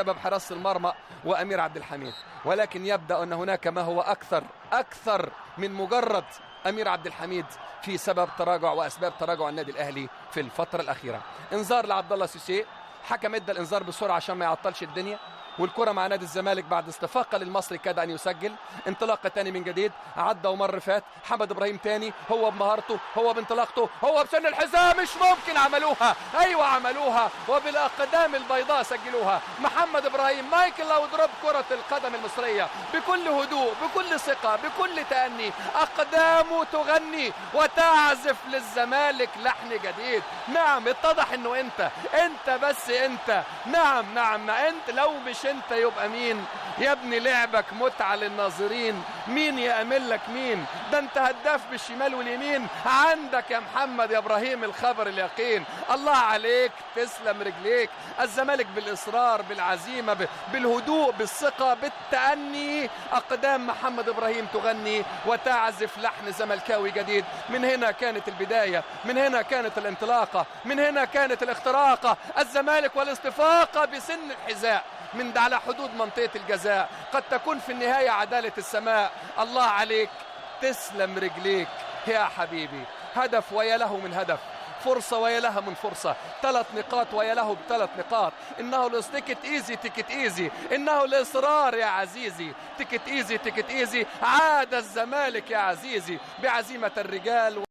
سبب حراسة المرمى وأمير عبد الحميد، ولكن يبدأ أن هناك ما هو أكثر من مجرد أمير عبد الحميد في سبب تراجع وأسباب تراجع النادي الأهلي في الفترة الأخيرة. انذار لعبد الله سيسي، حكم ادى الانذار بسرعة عشان ما يعطلش الدنيا، والكرة مع نادي الزمالك بعد استفاقة للمصري كاد أن يسجل. انطلاقة تاني من جديد، عدى ومر فات حمد إبراهيم تاني، هو بمهارته، هو بانطلاقته، هو بسن الحزام، مش ممكن عملوها، أيوة عملوها وبالأقدام البيضاء سجلوها. محمد إبراهيم مايكل لاودروب كرة القدم المصرية بكل هدوء، بكل ثقة، بكل تأني، أقدامه تغني وتعزف للزمالك لحن جديد. نعم اتضح انه انت بس انت، نعم انت، لو مش انت يبقى مين يا ابني؟ لعبك متعة للناظرين، مين يأمل لك مين؟ ده انت هداف بالشمال واليمين، عندك يا محمد يا ابراهيم الخبر اليقين. الله عليك، تسلم رجليك. الزمالك بالإصرار، بالعزيمة، بالهدوء، بالثقة، بالتأني، أقدام محمد إبراهيم تغني وتعزف لحن زملكاوي جديد. من هنا كانت البداية، من هنا كانت الانطلاقة، من هنا كانت الاختراقة. الزمالك والاستفاقة بسن الحذاء من على حدود منطقة الجزاء، قد تكون في النهاية عدالة السماء. الله عليك، تسلم رجليك يا حبيبي. هدف ويا له من هدف، فرصة ويا لها من فرصة، 3 نقاط ويا له ب3 نقاط. إنه التيكت إيزي، تيكت إيزي، إنه الإصرار يا عزيزي، تيكت إيزي، تيكت إيزي. عاد الزمالك يا عزيزي بعزيمة الرجال.